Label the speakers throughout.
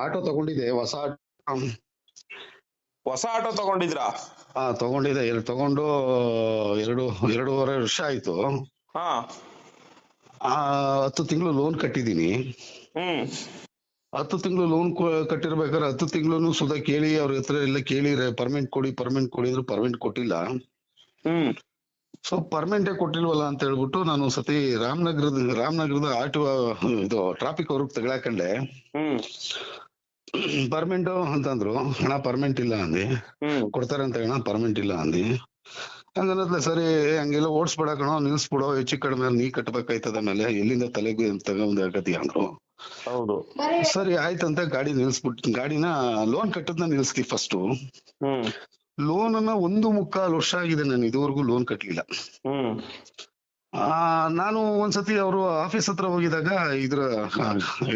Speaker 1: Auto ತಗೊಂಡಿದ್ದೆ, ಹೊಸ auto.
Speaker 2: ಹೊಸ ಆಟೋ ತಗೊಂಡಿದ್ರಾ?
Speaker 1: ತಗೊಂಡಿದ್ದೆ. ತಗೊಂಡು ಎರಡು 2.5 ವರ್ಷ ಆಯ್ತು.
Speaker 2: ಹಾ.
Speaker 1: 10 ತಿಂಗಳು ಲೋನ್ ಕಟ್ಟಿದೀನಿ.
Speaker 2: ಹ್ಮ್
Speaker 1: 10 ತಿಂಗಳು ಲೋನ್ ಕಟ್ಟಿರ್ಬೇಕಾದ್ರೆ 10 ತಿಂಗಳು ಸುಧಾ ಕೇಳಿ ಅವ್ರ ಹತ್ರ ಎಲ್ಲ ಕೇಳಿ ಪರ್ಮೆಂಟ್ ಕೊಡಿ ಅಂದ್ರೆ ಪರ್ಮೆಂಟ್ ಕೊಟ್ಟಿಲ್ಲ.
Speaker 2: ಹ್ಮ್
Speaker 1: ಸೊ ಪರ್ಮೆಂಟೇ ಕೊಟ್ಟಿಲ್ವಲ್ಲ ಅಂತ ಹೇಳ್ಬಿಟ್ಟು ನಾನು ಒಂದ್ಸತಿ ರಾಮನಗರದ ಆಟೋ ಇದು ಟ್ರಾಫಿಕ್ ಅವ್ರಿಗೆ ತಗೊಳಕಂಡೆ.
Speaker 2: ಹ್ಮ್
Speaker 1: ಪರ್ಮೆಂಟ್ ಅಂತಂದ್ರು. ಅಣ್ಣ ಪರ್ಮೆಂಟ್ ಇಲ್ಲ ಅಂದಿ.
Speaker 2: ಹ್ಮ್
Speaker 1: ಕೊಡ್ತಾರೆ ಅಂತ ಹೇಳ, ಪರ್ಮೆಂಟ್ ಇಲ್ಲ ಅಂದಿ. ಹಂಗನ್ನತ್ಲೆ ಸರಿ ಹಂಗೆಲ್ಲ ಓಡಿಸ್ಬಿಡ ಕಣೋ, ನಿಲ್ಸ್ಬಿಡೋ, ಹೆಚ್ಚು ಕಡಿಮೆ ನೀ ಕಟ್ಬೇಕಾಯ್ತದ, ಮೇಲೆ ಎಲ್ಲಿಂದ ತಲೆಗೆ ತಗೊಂಡ್ ಅಂದ್ರು.
Speaker 2: ಹೌದು.
Speaker 1: ಸರಿ ಆಯ್ತಂತ ಗಾಡಿನ ಲೋನ್ ಕಟ್ಟದ್ನ ನಿಲ್ಸ್ತಿ ಫಸ್ಟ್.
Speaker 2: ಹ್ಮ್
Speaker 1: ಲೋನ್ ಅನ್ನ 1.25 ವರ್ಷ ಆಗಿದೆ ನಾನು ಇದುವರೆಗೂ ಲೋನ್ ಕಟ್ಲಿಲ್ಲ.
Speaker 2: ಹ್ಮ್
Speaker 1: ನಾನು ಒಂದ್ಸತಿ ಅವರು ಆಫೀಸ್ ಹತ್ರ ಹೋಗಿದಾಗ ಇದ್ರ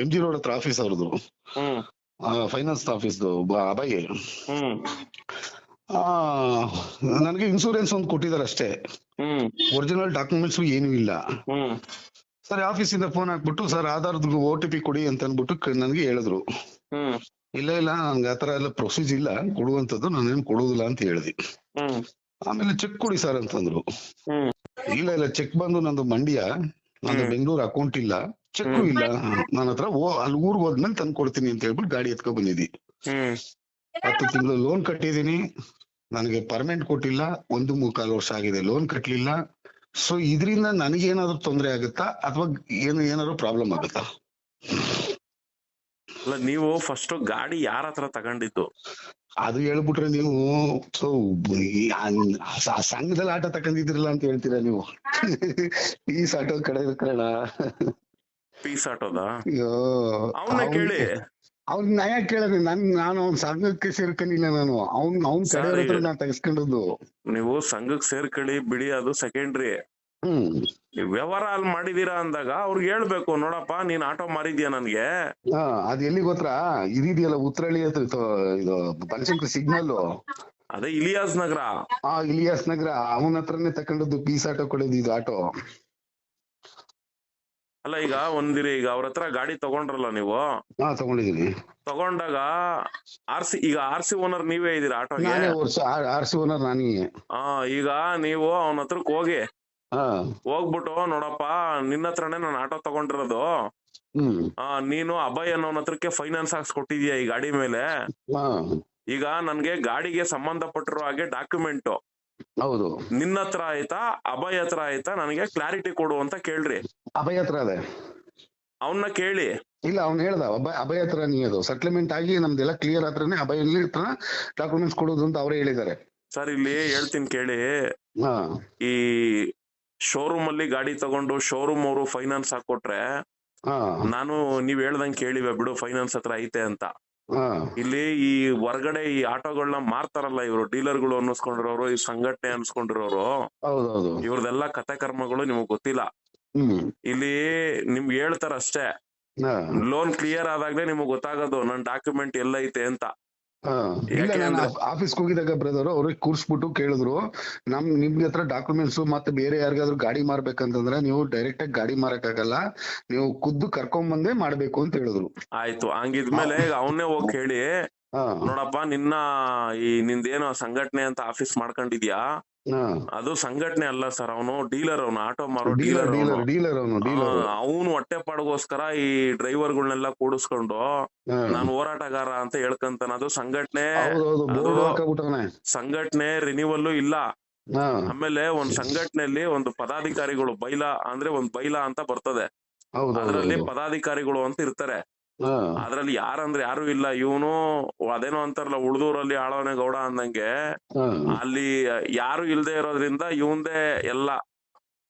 Speaker 1: MG ರೋಡ್ ಹತ್ರ ಆಫೀಸ್ ಅವ್ರದ್ದು,
Speaker 2: ಹ್ಮ್
Speaker 1: ಫೈನಾನ್ಸ್ ಆಫೀಸ್ದು ಅಭಯ್.
Speaker 2: ಹ್ಮ್
Speaker 1: ನನಗೆ ಇನ್ಸೂರೆನ್ಸ್ ಒಂದು ಕೊಟ್ಟಿದ್ದಾರೆ ಅಷ್ಟೇ,
Speaker 2: ಹ್ಮ್
Speaker 1: ಒರಿಜಿನಲ್ ಡಾಕ್ಯುಮೆಂಟ್ಸ್ ಏನೂ ಇಲ್ಲ.
Speaker 2: ಹ್ಮ್
Speaker 1: ಸರಿ ಆಫೀಸಿಂದ ಫೋನ್ ಹಾಕ್ಬಿಟ್ಟು ಸರ್ ಆಧಾರ್ದು OTP ಕೊಡಿ ಅಂತ ಅನ್ಬಿಟ್ಟು ನನ್ಗೆ ಹೇಳಿದ್ರು.
Speaker 2: ಹ್ಮ್
Speaker 1: ಇಲ್ಲ ನನ್ಗೆ ಆತರ ಎಲ್ಲ ಪ್ರೊಸೀಜ್ ಇಲ್ಲ ಕೊಡುವಂತದ್ದು, ನಾನೇನ್ ಕೊಡುದಿಲ್ಲ ಅಂತ ಹೇಳಿದೆ.
Speaker 2: ಹ್ಮ್
Speaker 1: ಆಮೇಲೆ ಚೆಕ್ ಕೊಡಿ ಸರ್ ಅಂತಂದ್ರು.
Speaker 2: ಹ್ಮ್
Speaker 1: ಇಲ್ಲ ಚೆಕ್ ಬಂದು ನಂದು ಮಂಡ್ಯ, ನಂದು ಬೆಂಗಳೂರು ಅಕೌಂಟ್ ಇಲ್ಲ, ಚೆಕ್ಕು ಇಲ್ಲ ನನ್ನ ಹತ್ರ, ಅಲ್ಲಿ ಊರ್ಗ್ ಹೋದ್ಮೇಲೆ ತಂದು ಕೊಡ್ತೀನಿ ಅಂತ ಹೇಳ್ಬಿಟ್ಟು ಗಾಡಿ ಎತ್ಕೊ ಬಂದಿದ್ದಿ. 10 ತಿಂಗಳು ಲೋನ್ ಕಟ್ಟಿದೀನಿ, ನನಗೆ ಪರ್ಮೆಂಟ್ ಕೊಟ್ಟಿಲ್ಲ, 1.25 ವರ್ಷ ಆಗಿದೆ ಲೋನ್ ಕಟ್ಲಿಲ್ಲ. ಸೊ ಇದರಿಂದ ನನಗೇನಾದ್ರು ತೊಂದರೆ ಆಗುತ್ತಾ ಅಥವಾ ಏನಾದ್ರು ಪ್ರಾಬ್ಲಮ್ ಆಗುತ್ತಾ?
Speaker 2: ಅಲ್ಲ, ನೀವು ಫಸ್ಟ್ ಗಾಡಿ ಯಾರ ಹತ್ರ ತಗೊಂಡಿದ್ದು?
Speaker 1: ಅದು ಹೇಳ್ಬಿಟ್ರೆ ನೀವು ಸಂಘದಲ್ಲಿ ಆಟ ತಕೊಂಡಿದ್ರಲ್ಲ ಅಂತ ಹೇಳ್ತೀರಾ ನೀವು. ಈ ಆಟೋ ಕಡೆ ಕಣ,
Speaker 2: ಪೀಸ್ ಆಟೋದ?
Speaker 1: ಅಯ್ಯೋ
Speaker 2: ಅವನ್ನ ಕೇಳಿ.
Speaker 1: ಅವ್ನ್ ನಯ ಕೇಳಿದ್ರೆ ನಾನು ಅವ್ನ ಸಂಘಕ್ಕೆ ಸೇರ್ಕೊಂಡಿಲ್ಲ, ನಾನು ಅವ್ನ್ ಕಡೆ ಹತ್ರ ನಾನು ತೆಗೆಸ್ಕೊಂಡದ್ದು. ನೀವು
Speaker 2: ಸಂಘಕ್ಕೆ ಸೇರ್ಕೊಳ್ಳಿ ಬಿಡಿ, ಅದು ಸೆಕೆಂಡ್ರಿ. ವ್ಯವಹಾರ ಅಲ್ಲಿ ಮಾಡಿದೀರಾ ಅಂದಾಗ ಅವ್ರಿಗೆ ಹೇಳ್ಬೇಕು, ನೋಡಪ್ಪ ನೀನ್ ಆಟೋ ಮಾರಿದ್ಯಾ ನನ್ಗೆ. ಅದ್ ಎಲ್ಲಿ ಗೊತ್ತಾ, ಇದೆಯಲ್ಲ ಉತ್ರಳ್ಳಿ ಹತ್ರ ಇದು ಬನಶಂಕರಿ ಸಿಗ್ನಲ್, ಅದೇ ಇಲಿಯಾಸ್ ನಗರ.
Speaker 1: ಇಲಿಯಾಸ್ ನಗರ, ಅವನ ಹತ್ರನೇ ತಕೊಂಡದ್ದು ಪೀಸ್ ಆಟೋ ಕೊಡೋದು ಇದು ಆಟೋ.
Speaker 2: ಅಲ್ಲ ಈಗ ಒಂದಿರಿ, ಈಗ ಅವ್ರ ಹತ್ರ ಗಾಡಿ ತಗೊಂಡ್ರಲ್ಲ ನೀವು?
Speaker 1: ತಗೊಂಡಿದೀನಿ.
Speaker 2: ತಗೊಂಡಾಗ ಈಗ ಆರ್ ಸಿ ಓನರ್ ನೀವೇ ಇದೀರಾ ಆಟೋಗೆ?
Speaker 1: RC ಓನರ್ ನಾನೇ.
Speaker 2: ಈಗ ನೀವು ಅವನ ಹತ್ರಕ್ ಹೋಗ್ಬಿಟ್ಟು, ನೋಡಪ್ಪ ನಿನ್ನ ಹತ್ರನೇ ನಾನು ಆಟೋ ತಗೊಂಡಿರೋದು, ನೀನು ಅಭಯ್ ಅನ್ನೋನ್ ಹತ್ರಕ್ಕೆ ಫೈನಾನ್ಸ್ ಹಾಕ್ಸ್ ಕೊಟ್ಟಿದ್ಯಾ ಈ ಗಾಡಿ ಮೇಲೆ, ಈಗ ನನ್ಗೆ ಗಾಡಿಗೆ ಸಂಬಂಧಪಟ್ಟಿರೋ ಹಾಗೆ ಡಾಕ್ಯುಮೆಂಟ್
Speaker 1: ಹೌದು
Speaker 2: ನಿನ್ನ ಹತ್ರ ಆಯ್ತಾ ಅಭಯ್ ಹತ್ರ ಆಯ್ತಾ, ನನಗೆ ಕ್ಲಾರಿಟಿ ಕೊಡು ಅಂತ ಕೇಳ್ರಿ.
Speaker 1: ಅಭಯ್ ಹತ್ರ ಅದೇ,
Speaker 2: ಅವನ್ನ ಕೇಳಿ.
Speaker 1: ಇಲ್ಲ ಅವ್ನು ಹೇಳ್ದ ಅಭಯ್ ಹತ್ರ ನೀ ಅದು ಸೆಟ್ಲ್ಮೆಂಟ್ ಆಗಿ ನಮ್ದೆಲ್ಲ ಕ್ಲಿಯರ್ ಆತ್ರನೇ ಅಭಯ್ ಹತ್ರ ಡಾಕ್ಯುಮೆಂಟ್ಸ್ ಕೊಡೋದು ಅಂತ ಅವರೇ ಹೇಳಿದ್ದಾರೆ.
Speaker 2: ಸರ್ ಇಲ್ಲಿ ಹೇಳ್ತೀನಿ ಕೇಳಿ, ಈ ಶೋರೂಮ್ ಅಲ್ಲಿ ಗಾಡಿ ತಗೊಂಡು ಶೋರೂಮ್ ಅವರು ಫೈನಾನ್ಸ್ ಹಾಕೊಟ್ರೆ, ನಾನು ನೀವ್ ಹೇಳ್ದಂಗ್ ಕೇಳಿವೆ ಬಿಡು ಫೈನಾನ್ಸ್ ಹತ್ರ ಐತೆ ಅಂತ. ಇಲ್ಲಿ ಈ ಹೊರಗಡೆ ಈ ಆಟೋಗಳನ್ನ ಮಾರ್ತಾರಲ್ಲ ಇವರು ಡೀಲರ್ಗಳು ಅನ್ನಿಸ್ಕೊಂಡಿರೋರು, ಈ ಸಂಘಟನೆ ಅನ್ಸ್ಕೊಂಡಿರೋರು, ಇವ್ರದೆಲ್ಲ ಕತೆ ಕರ್ಮಗಳು ನಿಮಗ್ ಗೊತ್ತಿಲ್ಲ. ಇಲ್ಲಿ ನಿಮ್ಗೆ ಹೇಳ್ತಾರ ಅಷ್ಟೇ, ಲೋನ್ ಕ್ಲಿಯರ್ ಆದಾಗ್ಲೇ ನಿಮಗ್ ಗೊತ್ತಾಗೋದು ನನ್ ಡಾಕ್ಯುಮೆಂಟ್ ಎಲ್ಲ ಐತೆ ಅಂತ. ಆಫೀಸ್ಗೆ ಹೋಗಿದಾಗ ಬ್ರದರ್ ಅವ್ರಿಗೆ ಕೂರ್ಸ್ಬಿಟ್ಟು ಕೇಳಿದ್ರು, ನಿಮ್ಗೆ ಹತ್ರ ಡಾಕ್ಯುಮೆಂಟ್ಸ್ ಮತ್ತೆ ಬೇರೆ ಯಾರಿಗಾದ್ರು ಗಾಡಿ ಮಾರ್ಬೇಕಂತಂದ್ರೆ ನೀವು ಡೈರೆಕ್ಟ್ ಆಗಿ ಗಾಡಿ ಮಾರಕ್ ಆಗಲ್ಲ, ನೀವು ಖುದ್ದು ಕರ್ಕೊಂಡ್ ಬಂದೇ ಮಾಡ್ಬೇಕು ಅಂತ ಹೇಳಿದ್ರು. ಆಯ್ತು, ಹಂಗಿದ್ಮೇಲೆ ಅವನ್ನೇ ಹೋಗಿ ಕೇಳಿ, ನೋಡಪ್ಪ ನಿಂದೇನೋ ಸಂಘಟನೆ ಅಂತ ಆಫೀಸ್ ಮಾಡ್ಕೊಂಡಿದ್ಯಾ, ಅದು ಸಂಘಟನೆ ಅಲ್ಲ ಸರ್, ಅವನು ಡೀಲರ್, ಅವನು ಆಟೋ ಮಾರೋ ಡೀಲರ್. ಅವನು ಹೊಟ್ಟೆ ಪಾಡ್ಗೋಸ್ಕರ ಈ ಡ್ರೈವರ್ಗಳನ್ನೆಲ್ಲ ಕೂಡಿಸ್ಕೊಂಡು ನಾನು ಹೋರಾಟಗಾರ ಅಂತ ಹೇಳ್ಕಂತಾನ. ಅದು ಸಂಘಟನೆ ರಿನಿವಲ್ ಇಲ್ಲ. ಆಮೇಲೆ ಒಂದ್ ಸಂಘಟನೆಯಲ್ಲಿ ಒಂದು ಪದಾಧಿಕಾರಿಗಳು ಬೈಲಾ ಅಂತ ಬರ್ತದೆ, ಅದ್ರಲ್ಲಿ ಪದಾಧಿಕಾರಿಗಳು ಅಂತ ಇರ್ತಾರೆ. ಅದ್ರಲ್ಲಿ ಯಾರಂದ್ರೆ ಯಾರು ಇಲ್ಲ. ಇವನು ಅದೇನೋ ಅಂತಾರಲ್ಲ ಉಳ್ದೂರಲ್ಲಿ ಆಳವನೆ ಗೌಡ ಅಂದಂಗೆ, ಅಲ್ಲಿ ಯಾರು ಇಲ್ದೆ ಇರೋದ್ರಿಂದ ಇವಂದೇ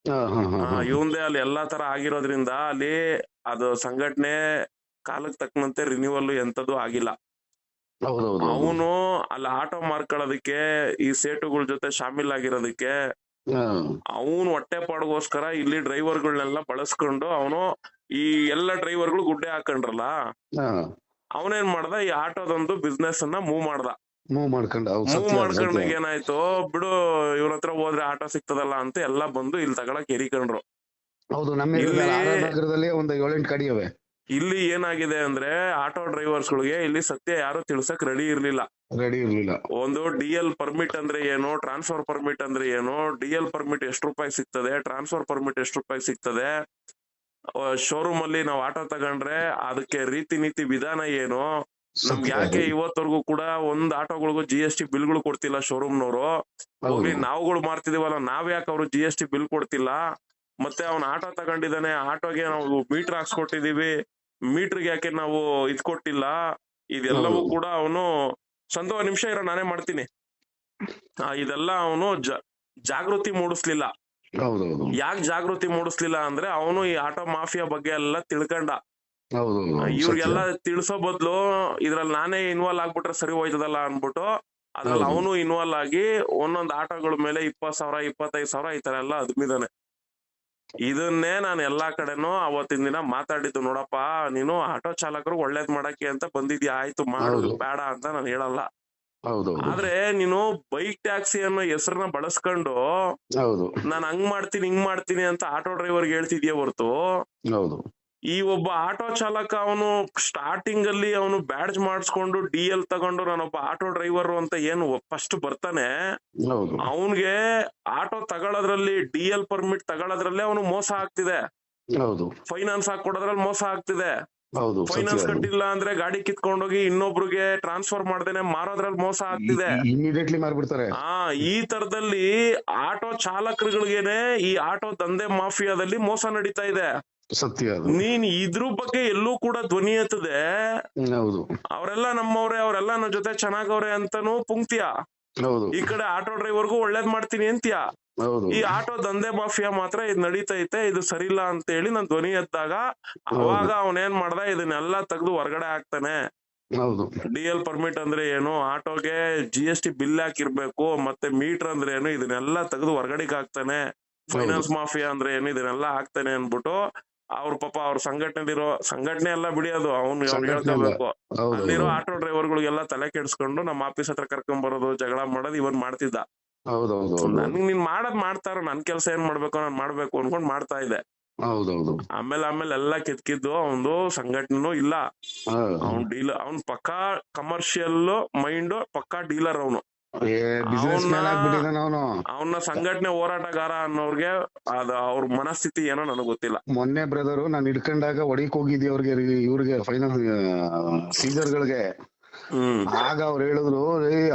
Speaker 2: ಅಲ್ಲಿ ಎಲ್ಲಾ ತರ ಆಗಿರೋದ್ರಿಂದ ಅಲ್ಲಿ ಅದು ಸಂಘಟನೆ ಕಾಲಕ್ಕೆ ತಕ್ಕಂತೆ ರಿನ್ಯೂವಲ್ ಎಂತದ್ದು ಆಗಿಲ್ಲ. ಅವನು ಅಲ್ಲಿ ಆಟೋ ಮಾರ್ಕೊಳ್ಳೋದಕ್ಕೆ ಈ ಸೇಟುಗಳ ಜೊತೆ ಶಾಮಿಲ್ ಆಗಿರೋದಕ್ಕೆ ಅವನು ಹೊಟ್ಟೆ ಪಾಡ್ಗೋಸ್ಕರ ಇಲ್ಲಿ ಡ್ರೈವರ್ಗಳನ್ನೆಲ್ಲ ಬಳಸ್ಕೊಂಡು ಅವನು ಈ ಎಲ್ಲ ಡ್ರೈವರ್ಗಳು ಗುಡ್ಡೆ ಹಾಕೊಂಡ್ರಲ್ಲ, ಅವನೇನ್ ಮಾಡ್ದ, ಈ ಆಟೋದೊಂದು ಬಿಸ್ನೆಸ್ ಅನ್ನ ಮೂವ್ ಮಾಡ್ಕೊಂಡು ಏನಾಯ್ತು ಬಿಡು ಇವ್ರ ಹತ್ರ ಹೋದ್ರೆ ಆಟೋ ಸಿಗ್ತದಲ್ಲ ಅಂತ ಎಲ್ಲ ಬಂದು ಇಲ್ಲಿ ತಗೊಳಕ್ ಎರಿಕೊಂಡ್ರು. ಹೌದು, ನಮ್ಮ ನಗರದಲ್ಲಿ ಒಂದು 7-8 ಗಾಡಿ ಅವೆ.
Speaker 3: ಇಲ್ಲಿ ಏನಾಗಿದೆ ಅಂದ್ರೆ ಆಟೋ ಡ್ರೈವರ್ಸ್ ಗಳಿಗೆ ಇಲ್ಲಿ ಸತ್ಯ ಯಾರು ತಿಳ್ಸಕ್ ರೆಡಿ ಇರ್ಲಿಲ್ಲ. ಒಂದು DL ಪರ್ಮಿಟ್ ಅಂದ್ರೆ ಏನು, ಟ್ರಾನ್ಸ್ಫರ್ ಪರ್ಮಿಟ್ ಅಂದ್ರೆ ಏನು, DL ಪರ್ಮಿಟ್ ಎಷ್ಟು ರೂಪಾಯಿ ಸಿಗ್ತದೆ, ಟ್ರಾನ್ಸ್ಫರ್ ಪರ್ಮಿಟ್ ಎಷ್ಟು ರೂಪಾಯಿ ಸಿಗ್ತದೆ, ಶೋರೂಮ್ ಅಲ್ಲಿ ನಾವು ಆಟೋ ತಗೊಂಡ್ರೆ ಅದಕ್ಕೆ ರೀತಿ ನೀತಿ ವಿಧಾನ ಏನು, ನಮ್ಗೆ ಯಾಕೆ ಇವತ್ತವರೆಗೂ ಕೂಡ ಒಂದ್ ಆಟೋಗಳಿಗೂ GST ಬಿಲ್ಗಳು ಕೊಡ್ತಿಲ್ಲ ಶೋರೂಮ್ನವರು, ಹೋಗ್ಲಿ ನಾವುಗಳು ಮಾಡ್ತಿದೀವಲ್ಲ ನಾವ್ ಯಾಕೆ ಅವ್ರು GST ಬಿಲ್ ಕೊಡ್ತಿಲ್ಲ, ಮತ್ತೆ ಅವ್ನ ಆಟೋ ತಗೊಂಡಿದ್ದಾನೆ ಆಟೋಗೆ ನಾವು ಮೀಟರ್ ಹಾಕ್ಸ್ಕೊಟ್ಟಿದೀವಿ ಮೀಟರ್ಗೆ ಯಾಕೆ ನಾವು ಇದ್ ಕೊಟ್ಟಿಲ್ಲ, ಇದೆಲ್ಲವೂ ಕೂಡ ಅವನು ಒಂದ್ ನಿಮಿಷ ಇರೋ ನಾನೇ ಮಾಡ್ತೀನಿ, ಇದೆಲ್ಲ ಅವನು ಜಾಗೃತಿ ಮೂಡಿಸ್ಲಿಲ್ಲ. ಯಾಕೆ ಜಾಗೃತಿ ಮೂಡಿಸ್ಲಿಲ್ಲ ಅಂದ್ರೆ ಅವನು ಈ ಆಟೋ ಮಾಫಿಯಾ ಬಗ್ಗೆ ಎಲ್ಲ ತಿಳ್ಕೊಂಡ. ಇವ್ರಿಗೆಲ್ಲ ತಿಳ್ಸೋ ಬದ್ಲು ಇದ್ರಲ್ಲಿ ನಾನೇ ಇನ್ವಾಲ್ವ್ ಆಗ್ಬಿಟ್ರೆ ಸರಿ ಹೋಯ್ತದಲ್ಲ ಅನ್ಬಿಟ್ಟು ಅದ್ರಲ್ಲಿ ಅವನು ಇನ್ವಾಲ್ವ್ ಆಗಿ ಒಂದೊಂದ್ ಆಟೋಗಳ ಮೇಲೆ 20,000 25,000 ಈ ತರ ಎಲ್ಲ ಅದ್ಮಿದಾನೆ. ಇದನ್ನೇ ನಾನು ಎಲ್ಲಾ ಕಡೆನೂ ಅವತ್ತಿನ ದಿನ ಮಾತಾಡಿದ್ದು, ನೋಡಪ್ಪ ನೀನು ಆಟೋ ಚಾಲಕರು ಒಳ್ಳೇದ್ ಮಾಡಕ್ಕೆ ಅಂತ ಬಂದಿದ್ಯಾ, ಆಯ್ತು ಮಾಡುದು ಬೇಡ ಅಂತ ನಾನು ಹೇಳಲ್ಲ. ಆದ್ರೆ ನೀನು ಬೈಕ್ ಟ್ಯಾಕ್ಸಿ ಅನ್ನೋ ಹೆಸರನ್ನ ಬಳಸ್ಕೊಂಡು ನಾನ್ ಹಂಗ್ ಮಾಡ್ತೀನಿ ಹಿಂಗ್ ಮಾಡ್ತೀನಿ ಅಂತ ಆಟೋ ಡ್ರೈವರ್ಗೆ ಹೇಳ್ತಿದ್ಯಾ ಹೊರ್ತು, ಈ ಒಬ್ಬ ಆಟೋ ಚಾಲಕ ಅವನು ಸ್ಟಾರ್ಟಿಂಗ್ ಅಲ್ಲಿ ಅವನು ಬ್ಯಾಡ್ಜ್ ಮಾಡಿಸ್ಕೊಂಡು DL ತಗೊಂಡು ನಾನೊಬ್ಬ ಆಟೋ ಡ್ರೈವರ್ ಅಂತ ಏನು ಫಸ್ಟ್ ಬರ್ತಾನೆ, ಅವನ್ಗೆ ಆಟೋ ತಗೊಳೋದ್ರಲ್ಲಿ DL ಪರ್ಮಿಟ್ ತಗೊಳೋದ್ರಲ್ಲೇ ಅವನು ಮೋಸ ಆಗ್ತಿದೆ, ಫೈನಾನ್ಸ್ ಹಾಕೊಡೋದ್ರಲ್ಲಿ ಮೋಸ ಆಗ್ತಿದೆ, ಫೈನಾನ್ಸ್ ಕಟ್ಟಿಲ್ಲ ಅಂದ್ರೆ ಗಾಡಿ ಕಿತ್ಕೊಂಡೋಗಿ ಇನ್ನೊಬ್ರಿಗೆ ಟ್ರಾನ್ಸ್ಫರ್ ಮಾಡ್ದೇನೆ ಮಾರೋದ್ರಲ್ಲಿ ಮೋಸ ಆಗ್ತಿದೆ, ಈ ತರದಲ್ಲಿ ಆಟೋ ಚಾಲಕರುಗಳಿಗೇನೆ ಈ ಆಟೋ ದಂಧೆ ಮಾಫಿಯಾದಲ್ಲಿ ಮೋಸ ನಡೀತಾ ಇದೆ. ನೀನ್ ಇದ್ರ ಬಗ್ಗೆ ಎಲ್ಲೂ ಕೂಡ ಧ್ವನಿ ಎತ್ತದೆ, ಅವರೆಲ್ಲ ನಮ್ಮವ್ರೆ ಅವರೆಲ್ಲ ನನ್ನ ಜೊತೆ ಚೆನ್ನಾಗವ್ರೆ ಅಂತಾನು ಪುಂಕ್ತಿಯ, ಈ ಕಡೆ ಆಟೋ ಡ್ರೈವರ್ಗೂ ಒಳ್ಳೇದ್ ಮಾಡ್ತೀನಿ ಅಂತೀಯ, ಈ ಆಟೋ ದಂಧೆ ಮಾಫಿಯಾ ಮಾತ್ರ ಇದ್ ನಡೀತೈತೆ ಇದು ಸರಿಲ್ಲ ಅಂತ ಹೇಳಿ ನಾನ್ ಧ್ವನಿ ಎದ್ದಾಗ ಅವಾಗ ಅವನೇನ್ ಮಾಡ್ದ ಇದನ್ನೆಲ್ಲ ತೆಗ್ದು ಹೊರಗಡೆ ಹಾಕ್ತಾನೆ. DL ಪರ್ಮಿಟ್ ಅಂದ್ರೆ ಏನು, ಆಟೋಗೆ GST ಬಿಲ್ ಹಾಕಿರ್ಬೇಕು, ಮತ್ತೆ ಮೀಟರ್ ಅಂದ್ರೆ ಏನು, ಇದನ್ನೆಲ್ಲ ತೆಗ್ದು ಹೊರಗಡೆಗೆ ಹಾಕ್ತಾನೆ, ಫೈನಾನ್ಸ್ ಮಾಫಿಯಾ ಅಂದ್ರೆ ಏನು ಇದನ್ನೆಲ್ಲ ಹಾಕ್ತಾನೆ ಅನ್ಬಿಟ್ಟು ಅವ್ರ ಪಾಪ ಅವ್ರ ಸಂಘಟನೆ ಎಲ್ಲ ಬಿಡಿಯೋದು ಅವ್ನು ಹೇಳ್ಕೋಬೇಕು. ಅಲ್ಲಿರೋ ಆಟೋ ಡ್ರೈವರ್ಗಳಿಗೆಲ್ಲ ತಲೆ ಕೆಡ್ಸ್ಕೊಂಡು ನಮ್ಮ ಆಫೀಸ್ ಹತ್ರ ಕರ್ಕೊಂಡ್ ಬರೋದು ಜಗಳ ಮಾಡೋದು ಇವನ್ ಮಾಡ್ತಿದ್ದ. ನನ್ಗ್ ನೀನ್ ಮಾಡ್ತಾರ ನನ್ ಕೆಲ್ಸ ಏನ್ ಮಾಡ್ಬೇಕು ನಾನ್ ಮಾಡ್ಬೇಕು ಅನ್ಕೊಂಡ್ ಮಾಡ್ತಾ ಇದ್ದೆ. ಆಮೇಲೆ ಎಲ್ಲ ಕಿತ್ಕಿದ್ದು ಅವನು ಸಂಘಟನೆ ಇಲ್ಲ, ಅವ್ನ್ ಪಕ್ಕಾ ಕಮರ್ಷಿಯಲ್ ಮೈಂಡ್, ಪಕ್ಕಾ ಡೀಲರ್ ಅವನು. ಅವನ ಸಂಘಟನೆ ಹೋರಾಟಗಾರ ಅನ್ನೋರ್ಗೆ ಅದ ಅವ್ರ ಮನಸ್ಥಿತಿ ಏನೋ ನನಗ್ ಗೊತ್ತಿಲ್ಲ.
Speaker 2: ಮೊನ್ನೆ ಬ್ರದರ್ ನಾನ್ ಹಿಡ್ಕೊಂಡಾಗ ಹೊಡಿಕ್ ಹೋಗಿದ್ದೆ ಅವ್ರಿಗೆ, ಇವ್ರಿಗೆ ಫೈನಾನ್ಸ್ ಸೀಸರ್ಗಳಿಗೆ, ಆಗ ಅವ್ರು ಹೇಳಿದ್ರು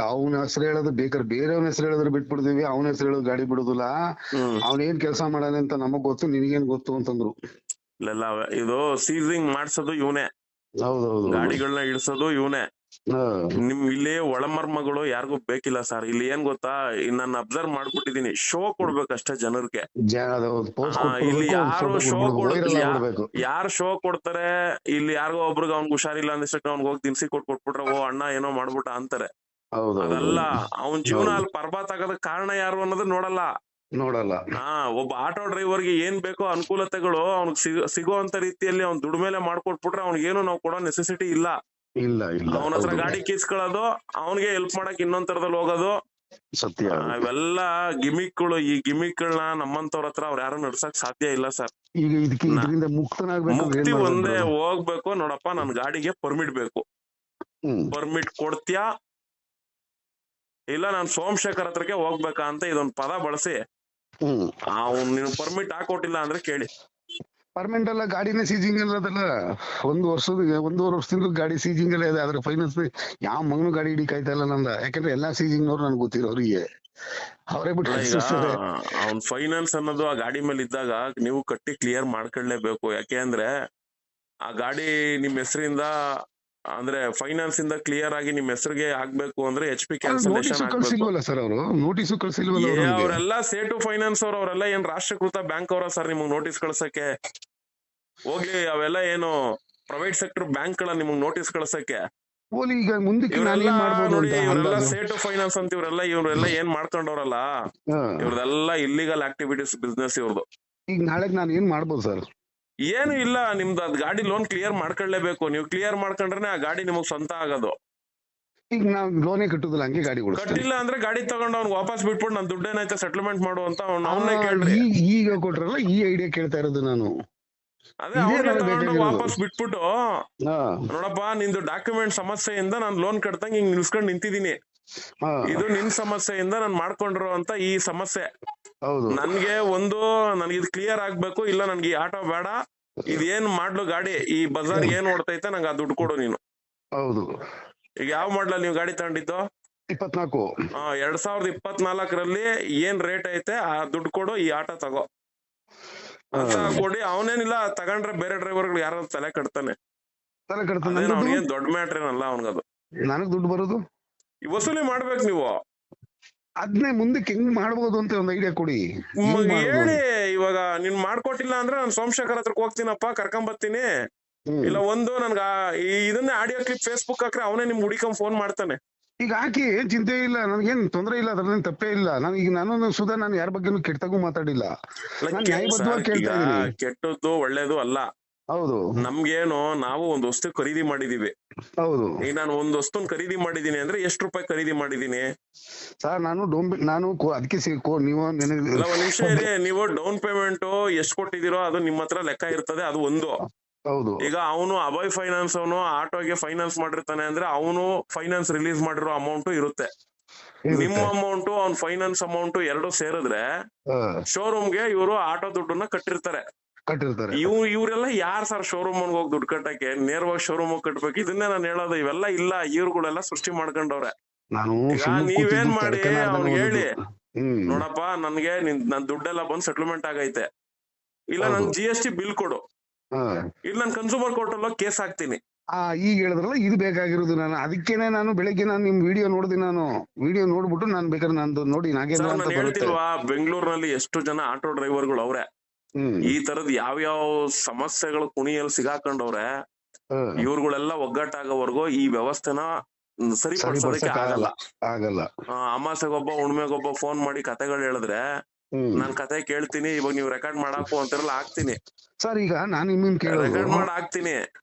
Speaker 2: ಅವ್ನ ಹೆಸರು ಹೇಳೋದು ಬೇಕಾದ್ರೆ ಬೇರೆಯವ್ನ ಹೆಸರು ಹೇಳಿದ್ರು ಬಿಟ್ಬಿಡ್ತೀವಿ, ಅವ್ನ ಹೆಸರು ಹೇಳೋದು ಗಾಡಿ ಬಿಡುದಿಲ್ಲ, ಅವ್ನೇನ್ ಕೆಲಸ ಮಾಡಾನೆ ಅಂತ ನಮಗ್ ಗೊತ್ತು ನಿನಗೇನ್ ಗೊತ್ತು ಅಂತಂದ್ರು.
Speaker 3: ಇಲ್ಲ ಇದು ಸೀಸಿಂಗ್ ಮಾಡ್ಸೋದು ಇವನೇ, ಗಾಡಿಗಳನ್ನ ಇಡ್ಸೋದು ಇವನೇ. ನಿಮ್ ಇಲ್ಲಿ ಒಳಮರ್ಮಗಳು ಯಾರಿಗೂ ಬೇಕಿಲ್ಲ ಸರ್. ಇಲ್ಲಿ ಏನ್ ಗೊತ್ತಾ, ನಾನು ಅಬ್ಸರ್ವ್ ಮಾಡ್ಬಿಟ್ಟಿದೀನಿ, ಶೋ ಕೊಡ್ಬೇಕಷ್ಟೇ ಜನರಿಗೆ. ಇಲ್ಲಿ ಯಾರು ಶೋ ಕೊಡ್ತಾರೆ, ಇಲ್ಲಿ ಯಾರಿಗೋ ಒಬ್ರಿಗೆ ಅವ್ನ್ ಹುಷಾರಿಲ್ಲ ಅಂದಿಷ್ಟಕ್ಕೆ ಅವ್ನಿಗೆ ಹೋಗಿ ದಿನಸಿ ಕೊಟ್ಬಿಟ್ರೆ ಓ ಅಣ್ಣ ಏನೋ ಮಾಡ್ಬಿಟ್ಟ ಅಂತಾರೆ. ಅದಲ್ಲ, ಅವನ್ ಜೀವನ ಅಲ್ಲಿ ಪರ್ಬಾತ್ ಆಗೋದಕ್ ಕಾರಣ ಯಾರು ಅನ್ನೋದು ನೋಡಲ್ಲ. ಒಬ್ಬ ಆಟೋ ಡ್ರೈವರ್ಗೆ ಏನ್ ಬೇಕೋ ಅನುಕೂಲತೆಗಳು ಅವ್ನಿಗೆ ಸಿಗುವಂತ ರೀತಿಯಲ್ಲಿ ಅವ್ನ್ ದುಡ್ಡು ಮೇಲೆ ಮಾಡ್ಕೊಟ್ಬಿಟ್ರೆ ಅವ್ನಿಗೇನು ನಾವು ಕೊಡೋ ನೆಸೆಸಿಟಿ ಇಲ್ಲ. ಅವನ ಹತ್ರ ಗಾಡಿ ಕೀಸ್ಕೊಳ್ಳೋದು, ಅವನಿಗೆ ಹೆಲ್ಪ್ ಮಾಡಕ್ ಇನ್ನೊಂದ್ ತರದಲ್ಲಿ ಹೋಗೋದು, ಇವೆಲ್ಲ ಗಿಮಿಕ್ಗಳು. ಈ ಗಿಮಿಕ್ಗಳನ್ನ ನಮ್ಮಂತವ್ರ ಹತ್ರ ಅವ್ರ ಯಾರು ನಡ್ಸಕ್ ಸಾಧ್ಯ ಇಲ್ಲ ಸರ್. ಮುಕ್ತಿ ಒಂದೇ ಹೋಗ್ಬೇಕು. ನೋಡಪ್ಪ ನನ್ ಗಾಡಿಗೆ ಪರ್ಮಿಟ್ ಬೇಕು, ಪರ್ಮಿಟ್ ಕೊಡ್ತೀಯಾ ಇಲ್ಲ ನಾನ್ ಸೋಮಶೇಖರ್ ಹತ್ರಕ್ಕೆ ಹೋಗ್ಬೇಕಾ ಅಂತ ಇದೊಂದ್ ಪದ ಬಳಸಿ ಅವ್ನ್ ನೀನು ಪರ್ಮಿಟ್ ಹಾಕೊಟ್ಟಿಲ್ಲ ಅಂದ್ರೆ ಕೇಳಿ.
Speaker 2: ಪರ್ಮನೆಂಟ್ ಅಲ್ಲ, ಗಾಡಿನೇ ಸೀಜಿಂಗ್ ಅಲ್ಲದಲ್ಲ, ಒಂದೂವರೆ ವರ್ಷದಿಂದ ಗಾಡಿ ಸೀಜಿಂಗ್ ಎಲ್ಲ ಇದೆ. ಆದ್ರೆ ಫೈನಾನ್ಸ್ ಯಾವ ಮಗನು ಗಾಡಿ ಹಿಡಿಕಾಯ್ತಾ ಇಲ್ಲ ನಂದ, ಯಾಕಂದ್ರೆ ಎಲ್ಲಾ ಸೀಜಿಂಗ್ ನವ್ರು ನನ್ಗೆ ಗೊತ್ತಿರೋರಿಗೆ ಅವರೇ ಬಿಟ್ಟು.
Speaker 3: ಅವ್ನ್ ಫೈನಾನ್ಸ್ ಅನ್ನೋದು ಆ ಗಾಡಿ ಮೇಲೆ ಇದ್ದಾಗ ನೀವು ಕಟ್ಟಿ ಕ್ಲಿಯರ್ ಮಾಡ್ಕೊಳ್ಳೇಬೇಕು. ಯಾಕೆ ಅಂದ್ರೆ ಆ ಗಾಡಿ ನಿಮ್ ಹೆಸರಿಂದ ಅಂದ್ರೆ ಫೈನಾನ್ಸ್ ಇಂದ ಕ್ಲಿಯರ್ ಆಗಿ ನಿಮ್ ಹೆಸರಿಗೆ ಆಗ್ಬೇಕು ಅಂದ್ರೆ HP ಕ್ಯಾನ್ಸಲೇಷನ್ ಅವರೆಲ್ಲ ಸೇಟು ಫೈನಾನ್ಸ್ ಅವರೆಲ್ಲ ಏನ್ ರಾಷ್ಟ್ರೀಕೃತ ಬ್ಯಾಂಕ್ ಅವರ ಸರ್ ನಿಮಗ್ ನೋಟಿಸ್ ಕಳ್ಸಕ್ಕೆ? ಹೋಗ್ಲಿ, ಅವೆಲ್ಲ ಏನು ಪ್ರೈವೇಟ್ ಸೆಕ್ಟರ್ ಬ್ಯಾಂಕ್ ಗಳ ನಿಮಗ್ ನೋಟಿಸ್ ಕಳ್ಸಕ್ಕೆ? ಇವರೆಲ್ಲ ಸೇಟು ಫೈನಾನ್ಸ್ ಅಂತ ಇವರೆಲ್ಲ ಏನ್ ಮಾಡ್ಕೊಂಡವ್ರಲ್ಲ, ಇವ್ರದೆಲ್ಲ ಇಲ್ಲಿಗಲ್ ಆಕ್ಟಿವಿಟೀಸ್ ಬಿಸ್ನೆಸ್ ಇವ್ರದ್ದು.
Speaker 2: ಈಗ ನಾಳೆ ನಾನು ಏನ್ ಮಾಡ್ಬೋದು ಸರ್?
Speaker 3: ಏನು ಇಲ್ಲ, ನಿಮ್ದು ಅದ್ ಗಾಡಿ ಲೋನ್ ಕ್ಲಿಯರ್ ಮಾಡ್ಕೊಳ್ಳೇಬೇಕು. ನೀವು ಕ್ಲಿಯರ್ ಮಾಡ್ಕೊಂಡ್ರೆ ಆ ಗಾಡಿ ನಿಮಗ್ ಸ್ವಂತ ಆಗೋದು.
Speaker 2: ಈಗ ನಾವ್ ಲೋನೇ ಕಟ್ಟುದಿಲ್ಲ, ಹಂಗೆ ಗಾಡಿ
Speaker 3: ಕಟ್ಟಿಲ್ಲ ಅಂದ್ರೆ ಗಾಡಿ ತಗೊಂಡು ಅವ್ನ್ ವಾಪಸ್ ಬಿಟ್ಬಿಟ್ಟು ನನ್ ದುಡ್ಡೇನಾಯ್ತು ಸೆಟ್ಲ್ಮೆಂಟ್ ಮಾಡು ಅಂತ ಅವನ್ನೇ ಕೇಳ್ರಿ.
Speaker 2: ಈಗ ಕೊಟ್ರಲ್ಲ ಈ ಐಡಿಯಾ ಕೇಳ್ತಾ ಇರೋದು ನಾನು.
Speaker 3: ಅದೇ
Speaker 1: ಇದೇ
Speaker 3: ಅವ್ನಿಗೆ
Speaker 1: ನನಗೆ
Speaker 3: ತಗೊಂಡು
Speaker 1: ಬೇಕಾಗಿರೋದು.
Speaker 3: ವಾಪಸ್ ಬಿಟ್ಬಿಟ್ಟು
Speaker 1: ಹಾ
Speaker 3: ನೋಡಪ್ಪ ನಿಂದು ಡಾಕ್ಯುಮೆಂಟ್ ಸಮಸ್ಯೆಯಿಂದ ನಾನು ಲೋನ್ ಕಟ್ತಂಗ್ ಹಿಂಗ್ ನಿಲ್ಸ್ಕೊಂಡ್ ನಿಂತಿದೀನಿ,
Speaker 1: ಹಾ
Speaker 3: ಇದು ನಿನ್ ಸಮಸ್ಯೆಯಿಂದ ನಾನು ಮಾಡ್ಕೊಂಡಿರೋ ಅಂತ ಈ ಸಮಸ್ಯೆ.
Speaker 1: ಹೌದು
Speaker 3: ನನ್ಗೆ ಒಂದು ನನ್ಗೆ ಇದು ಕ್ಲಿಯರ್ ಆಗ್ಬೇಕು, ಇಲ್ಲ ನನ್ಗೆ ಈ ಆಟೋ ಬೇಡ, ಇದೇನ್ ಮಾಡ್ಲು ಗಾಡಿ ಈ ಬಜಾರ್ ಏನ್ ಓಡ್ತೈತೆ ನಂಗೆ ಆ ದುಡ್ಡು ಕೊಡು ನೀನು.
Speaker 1: ಹೌದು.
Speaker 3: ಈಗ ಯಾವ ಮಾಡ್ಲಲ್ಲಿ ನೀವು ಗಾಡಿ ತಗೊಂಡಿದ್ದು?
Speaker 1: 24.
Speaker 3: 2024ರಲ್ಲಿ ಏನ್ ರೇಟ್ ಐತೆ ಆ ದುಡ್ಡು ಕೊಡು, ಈ ಆಟೋ ತಗೋ ಅಂತ ಕೊಡಿ. ಅವನೇನಿಲ್ಲ ತಗೊಂಡ್ರೆ ಬೇರೆ ಡ್ರೈವರ್ಗಳು ಯಾರು ತಲೆ ಕಟ್ತಾನೆ,
Speaker 1: ತಲೆ ಕಟ್ತಾನೆ.
Speaker 3: ಅದೇನು ಅವ್ನಿಗೇನ್ ದೊಡ್ಡ ಮ್ಯಾಟ್ರ್ ಏನಲ್ಲ ಅವ್ನಿಗದು.
Speaker 1: ನನಗ್ ದುಡ್ಡು ಬರೋದು
Speaker 3: ಈ ವಸೂಲಿ ಮಾಡ್ಬೇಕು ನೀವು.
Speaker 1: ಅದ್ನೇ ಮುಂದಕ್ಕೆ ಹೆಂಗ್ ಮಾಡ್ಬೋದು ಅಂತ ಒಂದು ಐಡಿಯಾ ಕೊಡಿ.
Speaker 3: ಹೇಳಿ, ಇವಾಗ ನೀನ್ ಮಾಡ್ಕೊಟ್ಟಿಲ್ಲ ಅಂದ್ರೆ ನಾನು ಸೋಮಶೇಖರ್ ಹತ್ರಕ್ ಹೋಗ್ತೀನಪ್ಪ, ಕರ್ಕೊಂಡ್ ಬರ್ತೀನಿ. ಇಲ್ಲ ಒಂದು ನನ್ಗ ಇದನ್ನೇ ಆಡಿಯೋ ಕ್ಲಿಪ್ ಫೇಸ್ಬುಕ್ ಹಾಕ್ರೆ ಅವನೇ ನಿಮ್ ಹುಡಿಕೊಂಡ್ ಫೋನ್ ಮಾಡ್ತಾನೆ.
Speaker 1: ಈಗ ಹಾಕಿ, ಏನ್ ಚಿಂತೆ ಇಲ್ಲ, ನನ್ಗೇನ್ ತೊಂದ್ರೆ ಇಲ್ಲ, ಅದ್ರದೇನ್ ತಪ್ಪೇ ಇಲ್ಲ. ನಾನು ಸುಧಾ ನಾನು ಯಾರ ಬಗ್ಗೆನೂ ಕೆಟ್ಟಗೂ ಮಾತಾಡಿಲ್ಲ. ನಾನು ನ್ಯಾಯಬದ್ಧವಾಗಿ ಕೇಳ್ತಾ ಇದೀನಿ.
Speaker 3: ಕೆಟ್ಟದ್ದು ಒಳ್ಳೇದು ಅಲ್ಲ.
Speaker 1: ಹೌದು.
Speaker 3: ನಮ್ಗೇನು ನಾವು ಒಂದ್ ವಸ್ತು ಖರೀದಿ ಮಾಡಿದೀವಿ.
Speaker 1: ಹೌದು.
Speaker 3: ಈಗ ನಾನು ಒಂದ್ ವಸ್ತುನ್ ಖರೀದಿ ಮಾಡಿದೀನಿ ಅಂದ್ರೆ ಎಷ್ಟು ರೂಪಾಯಿ ಖರೀದಿ ಮಾಡಿದೀನಿ
Speaker 1: ಸರ್? ನಾನು ಅದಕ್ಕೆ ನೀವು
Speaker 3: ಒಂದ್ ನಿಮಿಷ ಇದೆ. ನೀವು ಡೌನ್ ಪೇಮೆಂಟ್ ಎಷ್ಟ್ ಕೊಟ್ಟಿದಿರೋ ಅದು ನಿಮ್ಮ ಹತ್ರ ಲೆಕ್ಕ ಇರ್ತದೆ, ಅದು ಒಂದು.
Speaker 1: ಹೌದು.
Speaker 3: ಈಗ ಅವನು ಅಭಯ್ ಫೈನಾನ್ಸ್ ಅವನು ಆಟೋಗೆ ಫೈನಾನ್ಸ್ ಮಾಡಿರ್ತಾನೆ ಅಂದ್ರೆ ಅವನು ಫೈನಾನ್ಸ್ ರಿಲೀಸ್ ಮಾಡಿರೋ ಅಮೌಂಟ್ ಇರುತ್ತೆ. ನಿಮ್ಮ ಅಮೌಂಟ್ ಅವ್ನ್ ಫೈನಾನ್ಸ್ ಅಮೌಂಟ್ ಎರಡು ಸೇರಿದ್ರೆ ಶೋರೂಮ್ಗೆ ಇವರು ಆಟೋ ದುಡ್ಡನ್ನ ಕಟ್ಟಿರ್ತಾರೆ. ಇವ್ರೆಲ್ಲ ಯಾರ್ ಸರ್ ಶೋರೂಮ್ ಹೋಗಿ ದುಡ್ಡು ಕಟ್ಟಕ್ಕೆ? ನೇರವಾಗಿ ಶೋರೂಮ್ ಕಟ್ಬೇಕು. ಇದನ್ನೇ ನಾನು ಹೇಳೋದು. ಇವೆಲ್ಲ ಇಲ್ಲ, ಇವ್ರುಗಳೆಲ್ಲ ಸೃಷ್ಟಿ ಮಾಡ್ಕೊಂಡವ್ರೆ. ಈಗ ನೀವೇನ್ ಮಾಡಿ ಅವ್ನಿಗೆ ಹೇಳಿ, ನೋಡಪ್ಪ ನನ್ಗೆ ನನ್ ದುಡ್ಡೆಲ್ಲ ಬಂದ್ ಸೆಟ್ಲ್ಮೆಂಟ್ ಆಗೈತೆ, ಇಲ್ಲ ನನ್ GST ಬಿಲ್ ಕೊಡು, ಇಲ್ಲ ನಾನು ಕನ್ಸೂಮರ್ ಕೋರ್ಟ್ ಅಲ್ಲೋ ಕೇಸ್ ಹಾಕ್ತೀನಿ.
Speaker 1: ಈಗ ಹೇಳಿದ್ರಲ್ಲ, ಇದು ಬೇಕಾಗಿರೋದು. ನಾನು ಅದಕ್ಕೇನೆ ನಾನು ಬೆಳಿಗ್ಗೆ ನಿಮ್ ವಿಡಿಯೋ ನೋಡ್ದಿ. ನಾನು ವಿಡಿಯೋ ನೋಡ್ಬಿಟ್ಟು ನಾನು ಬೇಕಾದ್ರೆ ನಂದು ನೋಡಿ ನಾಗೇಂದ್ರ ಅಂತ ಬರುತ್ತೆ.
Speaker 3: ಹೇಳ್ತಿಲ್ವಾ, ಬೆಂಗಳೂರಿನಲ್ಲಿ ಎಷ್ಟು ಜನ ಆಟೋ ಡ್ರೈವರ್ಗಳು ಅವ್ರೆ ಈ ತರದ್ ಯಾವ್ಯಾವ ಸಮಸ್ಯೆಗಳು ಕುಣಿಯಲ್ಲಿ ಸಿಗಾಕೊಂಡವ್ರೆ. ಇವ್ರುಗಳೆಲ್ಲ ಒಗ್ಗಟ್ಟಾಗೋವರೆಗೂ ಈ ವ್ಯವಸ್ಥೆನ ಸರಿಪಡಿಸೋದಕ್ಕೆ
Speaker 1: ಆಗಲ್ಲ.
Speaker 3: ಅಮಾಸೆಗೊಬ್ಬ ಹುಣ್ಮೆಗೊಬ್ಬ ಫೋನ್ ಮಾಡಿ ಕತೆಗಳು ಹೇಳಿದ್ರೆ ನಾನ್ ಕತೆ ಕೇಳ್ತೀನಿ. ಇವಾಗ ನೀವು ರೆಕಾರ್ಡ್ ಮಾಡಾಕು ಅಂತಾರಲ್ಲ, ಹಾಕ್ತೀನಿ
Speaker 1: ಸರ್. ಈಗ ನಾನು ನಿಮ್ಮನ್
Speaker 3: ರೆಕಾರ್ಡ್ ಮಾಡಿ ಹಾಕ್ತೀನಿ.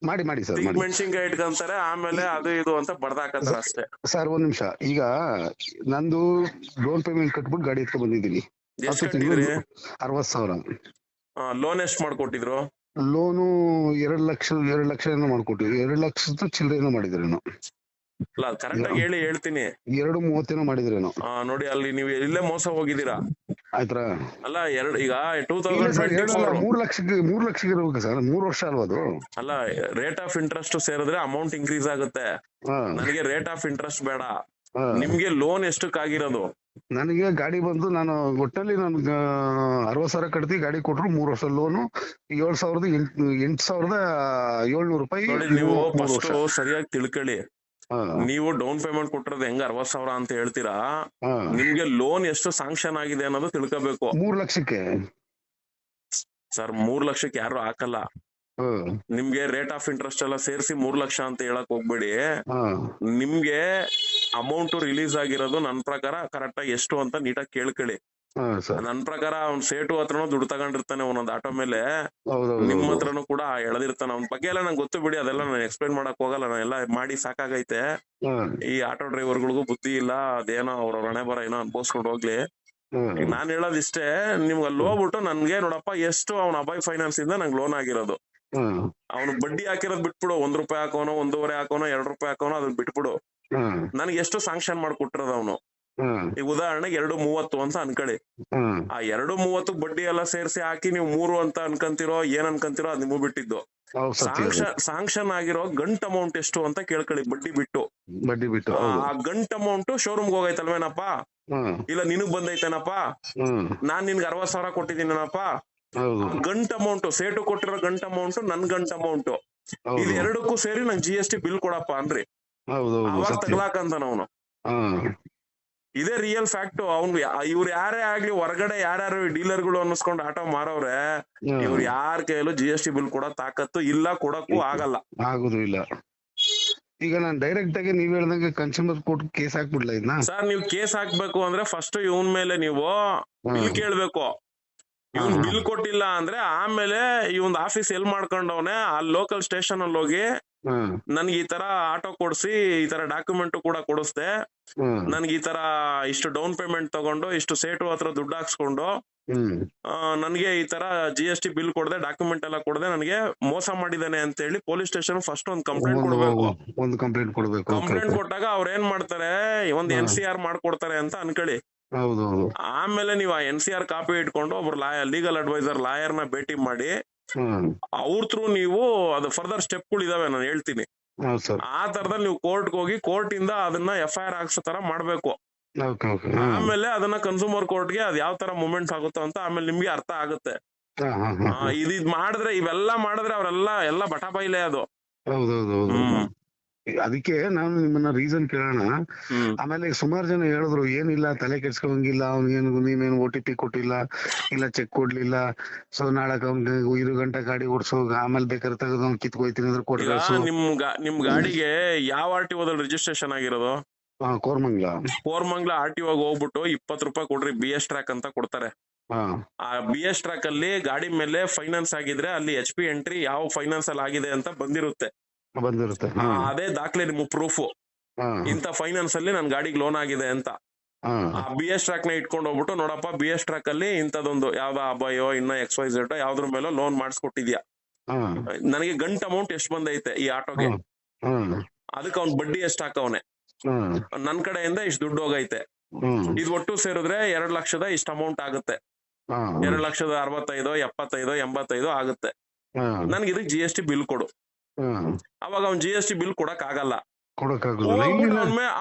Speaker 1: ಮಾಡಿ ಸರ್.
Speaker 3: ಮೆಣಸಿನ್ಕಾಯಿ ಇಟ್ಕೊಂತಾರೆ, ಆಮೇಲೆ ಅದು ಇದು ಅಂತ ಬಡ್ದಾಕತ್ತಾರ ಅಷ್ಟೇ.
Speaker 1: ಸರ್ ಒಂದ್ ನಿಮಿಷ. ಈಗ ನಂದು ಲೋನ್ ಪೇಮೆಂಟ್ ಕಟ್ಬಿಟ್ಟು ಗಾಡಿ ಎತ್ಕೊಂಡ್ ಬಂದಿದ್ದೀನಿ.
Speaker 3: ಎಷ್ಟು ಕಟ್ಟಿದ್ರಿ?
Speaker 1: 60,000.
Speaker 3: ಲೋನ್ ಎಷ್ಟ್ ಮಾಡ್ಕೊಟ್ಟಿದ್ರು?
Speaker 1: ಲೋನು 2 ಲಕ್ಷ ಏನೋ ಮಾಡ್ಕೊಟ್ಟಿವಿ. 2 ಲಕ್ಷದ ಚಿಲ್ಲರೆನೋ ಮಾಡಿದ್ರೇನೋ.
Speaker 3: ಅಲ್ಲ ಕರೆಕ್ಟ್ ಆಗಿ ಹೇಳ್ತೀನಿ.
Speaker 1: 2:30 ಮಾಡಿದ್ರೇನೋ.
Speaker 3: ನೋಡಿ, ಅಲ್ಲಿ ನೀವು ಇಲ್ಲೇ ಮೋಸ ಹೋಗಿದ್ದೀರಾ.
Speaker 1: ಆಯ್ತಾ?
Speaker 3: ಅಲ್ಲ ಈಗ 2024
Speaker 1: 3 ಲಕ್ಷಕ್ಕೆ ಇರ್ಬೇಕು ಸರ್. 3 ವರ್ಷ ಅಲ್ವಾ ಅದು? ಅಲ್ಲ,
Speaker 3: ರೇಟ್ ಆಫ್ ಇಂಟ್ರೆಸ್ಟ್ ಸೇರಿದ್ರೆ ಅಮೌಂಟ್ ಇನ್ಕ್ರೀಸ್ ಆಗುತ್ತೆ. ನನಗೆ ರೇಟ್ ಆಫ್ ಇಂಟ್ರೆಸ್ಟ್ ಬೇಡ. ನಿಮ್ಗೆ ಲೋನ್ ಎಷ್ಟಕ್ಕಾಗಿರೋದು?
Speaker 1: ನನಗೆ ಗಾಡಿ ಬಂದು ನಾನು ಒಟ್ಟಲ್ಲಿ 60,000 ಕಟ್ತಿ ಗಾಡಿ ಕೊಟ್ರು 3 ವರ್ಷ ಲೋನು 8,700 ರೂಪಾಯಿ.
Speaker 3: ನೀವು ಫಸ್ಟ್ ಸರಿಯಾಗಿ ತಿಳ್ಕೊಳ್ಳಿ. ನೀವು ಡೌನ್ ಪೇಮೆಂಟ್ ಕೊಟ್ಟಿರೋದು ಹೆಂಗ 60,000 ಅಂತ ಹೇಳ್ತೀರಾ? ನಿಮ್ಗೆ ಲೋನ್ ಎಷ್ಟು ಸಾಂಕ್ಷನ್ ಆಗಿದೆ ಅನ್ನೋದು ತಿಳ್ಕೋಬೇಕು.
Speaker 1: 3 ಲಕ್ಷಕ್ಕೆ
Speaker 3: ಸರ್, 3 ಲಕ್ಷಕ್ಕೆ ಯಾರು ಹಾಕಲ್ಲ. ನಿಮ್ಗೆ ರೇಟ್ ಆಫ್ ಇಂಟ್ರೆಸ್ಟ್ ಎಲ್ಲ ಸೇರಿಸಿ 3 ಲಕ್ಷ ಅಂತ ಹೇಳಕ್ ಹೋಗ್ಬೇಡಿ. ನಿಮ್ಗೆ ಅಮೌಂಟ್ ರಿಲೀಸ್ ಆಗಿರೋದು ನನ್ ಪ್ರಕಾರ ಕರೆಕ್ಟ್ ಆಗಿ ಎಷ್ಟು ಅಂತ ನೀಟಾಗಿ ಕೇಳ್ಕೊಳ್ಳಿ. ನನ್ ಪ್ರಕಾರ ಅವ್ನ್ ಸೇಟು ಹತ್ರನೂ ದುಡ್ಡು ತಗೊಂಡಿರ್ತಾನೆ ಒಂದೊಂದ್ ಆಟೋ ಮೇಲೆ, ನಿಮ್ ಹತ್ರನು ಕೂಡ ಎಳೆದಿರ್ತಾನೆ. ಅವ್ನ ಬಗ್ಗೆ ಎಲ್ಲ ನಂಗೆ ಗೊತ್ತು ಬಿಡಿ, ಅದೆಲ್ಲ ನಾನು ಎಕ್ಸ್ಪ್ಲೈನ್ ಮಾಡಕ್ ಹೋಗಲ್ಲ. ನಾನು ಎಲ್ಲ ಮಾಡಿ ಸಾಕಾಗೈತೆ. ಈ ಆಟೋ ಡ್ರೈವರ್ಗಳಿಗೂ ಬುದ್ಧಿ ಇಲ್ಲ, ಅದೇನೋ ಅವ್ರ ಹಣೆ ಬರ ಏನೋ ಅನ್ಭವಿಸ್ಕೊಂಡು ಹೋಗ್ಲಿ. ನಾನ್ ಹೇಳೋದಿಷ್ಟೇ, ನಿಮ್ಗೆ ಅಲ್ಲಿ ಹೋಗ್ಬಿಟ್ಟು ನನ್ಗೆ ನೋಡಪ್ಪ ಎಷ್ಟು ಅವ್ನ ಅಭಯ್ ಫೈನಾನ್ಸ್ ಇಂದ ನಂಗೆ ಲೋನ್ ಆಗಿರೋದು, ಅವ್ನು ಬಡ್ಡಿ ಹಾಕಿರೋದ್ ಬಿಟ್ಬಿಡು. 1 ರೂಪಾಯಿ ಹಾಕೋನೋ 1.5 ಹಾಕೋನೋ 2 ರೂಪಾಯಿ ಹಾಕೋನೋ ಅದನ್ನ ಬಿಟ್ಬಿಡು. ನನ್ಗೆ ಎಷ್ಟು ಸಾಂಕ್ಷನ್ ಮಾಡ್ಕೊಟ್ಟಿರೋದು ಅವನು. ಈಗ ಉದಾಹರಣೆಗೆ 2.30 ಅಂತ ಅನ್ಕೊಳ್ಳಿ. ಆ 2.30 ಬಡ್ಡಿ ಎಲ್ಲ ಸೇರಿಸಿ ಹಾಕಿ ನೀವು 3 ಅಂತ ಅನ್ಕಂತಿರೋ ಏನ್ ಅನ್ಕಂತಿರೋ ಅದ್ ನಿಮಗ್ ಬಿಟ್ಟಿದ್ದು. ಸಾಂಕ್ಷನ್ ಆಗಿರೋ ಗಂಟ್ ಅಮೌಂಟ್ ಎಷ್ಟು ಅಂತ ಕೇಳ್ಕೊಳ್ಳಿ, ಬಡ್ಡಿ ಬಿಟ್ಟು. ಆ ಗಂಟ್ ಅಮೌಂಟ್ ಶೋರೂಮ್ಗೆ ಹೋಗೈತಲ್ವೇನಪ್ಪ, ಇಲ್ಲ ನಿನಗ್ ಬಂದೈತೇನಪ್ಪ, ನಾನ್ ನಿನ್ಗೆ 60,000 ಕೊಟ್ಟಿದ್ದೀನಪ್ಪ. ಗಂಟ್ ಅಮೌಂಟ್, ಸೇಟು ಕೊಟ್ಟಿರೋ ಗಂಟ್ ಅಮೌಂಟ್, ನನ್ ಗಂಟ್ ಅಮೌಂಟ್, ಇದು ಎರಡಕ್ಕೂ ಸೇರಿ ನಂಗೆ GST ಬಿಲ್ ಕೊಡಪ್ಪ ಅನ್ರಿ. ಅವಾಗ ತಗ್ಲಾಕಂತಾನ ಅವನು. ಇದೇ ರಿಯಲ್ ಫ್ಯಾಕ್ಟ್. ಅವ್ನು ಇವ್ರು ಯಾರೇ ಆಗ್ಲಿ, ಹೊರಗಡೆ ಯಾರ್ಯಾರು ಡೀಲರ್ಗಳು ಅನ್ನಿಸ್ಕೊಂಡು ಆಟೋ ಮಾರವ್ರೆ, ಇವ್ರು ಯಾರ ಕೈಯಲ್ಲೂ GST ಬಿಲ್ ಕೊಡೋ ತಾಕತ್ತು ಇಲ್ಲ, ಕೊಡಕ್ಕೂ ಆಗಲ್ಲ.
Speaker 1: ಆಗುದಿಲ್ಲ. ಈಗ ನಾನು ಡೈರೆಕ್ಟ್ ಆಗಿ ನೀವ್ ಹೇಳ್ದಂಗೆ ಕನ್ಸ್ಯೂಮರ್ ಕೋರ್ಟ್ ಕೇಸ್ ಹಾಕ್ಬಿಡ್ಲಾ ಇದನ್ನ?
Speaker 3: ಸರ್, ನೀವು ಕೇಸ್ ಹಾಕ್ಬೇಕು ಅಂದ್ರೆ ಫಸ್ಟ್ ಇವನ್ ಮೇಲೆ ನೀವು ಬಿಲ್ ಕೇಳ್ಬೇಕು. ಇವನ್ ಬಿಲ್ ಕೊಟ್ಟಿಲ್ಲ ಅಂದ್ರೆ ಆಮೇಲೆ ಇವನ್ ಆಫೀಸ್ ಎಲ್ ಮಾಡ್ಕೊಂಡವನೆ ಆ ಲೋಕಲ್ ಸ್ಟೇಷನ್ ಅಲ್ಲಿ ಹೋಗಿ ನನ್ಗೆ ಈ ತರ ಆಟೋ ಕೊಡ್ಸಿ, ಈ ತರ ಡಾಕ್ಯುಮೆಂಟ್ ಕೂಡ ಕೊಡಿಸ್ದೆ, ನನ್ಗೆ ಈ ತರ ಇಷ್ಟು ಡೌನ್ ಪೇಮೆಂಟ್ ತಗೊಂಡು ಇಷ್ಟು ಸೇಟು ಹತ್ರ ದುಡ್ಡು ಹಾಕ್ಸ್ಕೊಂಡು ನನ್ಗೆ ಈ ತರ GST ಬಿಲ್ ಕೊಡದೆ ಡಾಕ್ಯುಮೆಂಟ್ ಎಲ್ಲ ಕೊಡದೆ ನನಗೆ ಮೋಸ ಮಾಡಿದಾನೆ ಅಂತ ಹೇಳಿ ಪೊಲೀಸ್ ಸ್ಟೇಷನ್ ಫಸ್ಟ್ ಒಂದ್ ಕಂಪ್ಲೇಂಟ್ ಕೊಡ್ಬೇಕು.
Speaker 1: ಒಂದು ಕಂಪ್ಲೇಂಟ್ ಕೊಡ್ಬೇಕು.
Speaker 3: ಕಂಪ್ಲೇಂಟ್ ಕೊಟ್ಟಾಗ ಅವ್ರ ಏನ್ ಮಾಡ್ತಾರೆ, ಒಂದ್ NCR ಮಾಡ್ಕೊಡ್ತಾರೆ ಅಂತ ಅನ್ಕೊಳ್ಳಿ.
Speaker 1: ಹೌದೌದು.
Speaker 3: ಆಮೇಲೆ ನೀವು ಆ NCR ಕಾಪಿ ಇಟ್ಕೊಂಡು ಒಬ್ರು ಲೀಗಲ್ ಅಡ್ವೈಸರ್ ಲಾಯರ್ ನ ಭೇಟಿ ಮಾಡಿ ಅವ್ರ ಥ್ರೂ ನೀವು ಅದು ಫರ್ದರ್ ಸ್ಟೆಪ್ಗಳು ಇದಾವೆ ನಾನು ಹೇಳ್ತೀನಿ. ಆ ತರದಲ್ಲಿ ನೀವು ಕೋರ್ಟ್ಗೆ ಹೋಗಿ ಕೋರ್ಟ್ ಇಂದ ಅದನ್ನ FIR ಹಾಕ್ಸೋ ತರ ಮಾಡ್ಬೇಕು. ಆಮೇಲೆ ಅದನ್ನ ಕನ್ಸ್ಯೂಮರ್ ಕೋರ್ಟ್ಗೆ ಅದ್ ಯಾವ ತರ ಮೂವ್ಮೆಂಟ್ಸ್ ಆಗುತ್ತೋ ಅಂತ ಆಮೇಲೆ ನಿಮ್ಗೆ ಅರ್ಥ ಆಗುತ್ತೆ. ಇದ್ ಮಾಡಿದ್ರೆ ಇವೆಲ್ಲ ಮಾಡಿದ್ರೆ ಅವರೆಲ್ಲ ಬಟಾಬೈಲೆ ಅದು.
Speaker 1: ಅದಕ್ಕೆ ನಾನು ನಿಮ್ಮನ್ನ ರೀಸನ್ ಕೇಳೋಣ. ಆಮೇಲೆ ಸುಮಾರು ಜನ ಹೇಳಿದ್ರು ಏನಿಲ್ಲ ತಲೆ ಕೆಡ್ಸ್ಕೊಂಗಿಲ್ಲ, ಅವ್ನಿಗೇನು ನೀನೇನು OTP ಕೊಟ್ಟಿಲ್ಲ, ಇಲ್ಲ ಚೆಕ್ ಕೊಡ್ಲಿಲ್ಲ, ಸೊ ನಾಳಕ್ ಅವ್ನಿಗೆ 5 ಗಂಟೆ ಗಾಡಿ ಓಡಿಸೋ, ಆಮೇಲೆ ಬೇಕಾದ್ರೆ ತೆಗೆದು ಅವ್ನು ಕಿತ್ಕೊಯ್ತೀನಿ ಅಂದ್ರೆ ಕೊಡ್ರಿ.
Speaker 3: ನಿಮ್ ಗಾಡಿಗೆ ಯಾವ RTOದಲ್ಲಿ ರಿಜಿಸ್ಟ್ರೇಷನ್ ಆಗಿರೋದು? ಕೋರ್ಮಂಗ್ಲ RTO ಹೋಗ್ಬಿಟ್ಟು 20 ರೂಪಾಯಿ ಕೊಡ್ರಿ BS ಟ್ರ್ಯಾಕ್ ಅಂತ ಕೊಡ್ತಾರೆ. ಆ BS ಟ್ರ್ಯಾಕ್ ಅಲ್ಲಿ ಗಾಡಿ ಮೇಲೆ ಫೈನಾನ್ಸ್ ಆಗಿದ್ರೆ ಅಲ್ಲಿ HP ಎಂಟ್ರಿ ಯಾವ ಫೈನಾನ್ಸ್ ಅಲ್ಲಿ ಆಗಿದೆ ಅಂತ ಬಂದಿರುತ್ತೆ. ಅದೇ ದಾಖಲೆ ನಿಮ್ ಪ್ರೂಫ್, ಇಂತ ಫೈನಾನ್ಸ್ ಅಲ್ಲಿ ನನ್ ಗಾಡಿಗೆ ಲೋನ್ ಆಗಿದೆ ಅಂತ. ಆ BS ಟ್ರ್ಯಾಕ್ ನ ಇಟ್ಕೊಂಡು ಹೋಗ್ಬಿಟ್ಟು ನೋಡಪ್ಪ BS ಟ್ರ್ಯಾಕ್ ಅಲ್ಲಿ ಇಂತದೊಂದು ಯಾವ್ದೋ ಅಭಯೋ ಇನ್ನ XYZ ಯಾವ್ದ್ರ ಮೇಲೆ ಲೋನ್ ಮಾಡಿಸ್ಕೊಟ್ಟಿದ್ಯಾ, ನನಗೆ ಗಂಟ್ ಅಮೌಂಟ್ ಎಷ್ಟು ಬಂದೈತೆ ಈ ಆಟೋಗೆ, ಅದಕ್ಕೆ ಅವ್ನ್ ಬಡ್ಡಿ ಎಷ್ಟ್ ಹಾಕವನೆ, ನನ್ ಕಡೆಯಿಂದ ಇಷ್ಟು ದುಡ್ಡು ಹೋಗೈತೆ, ಇದು ಒಟ್ಟು ಸೇರಿದ್ರೆ 2 ಲಕ್ಷದ ಇಷ್ಟ ಅಮೌಂಟ್ ಆಗುತ್ತೆ, 2,65,000 75 85 ಆಗುತ್ತೆ, ನನ್ಗೆ ಇದಕ್ GST ಬಿಲ್ ಕೊಡು. ಅವಾಗ ಅವ್ನ್ GST ಬಿಲ್ ಕೊಡಕ್ ಆಗಲ್ಲ.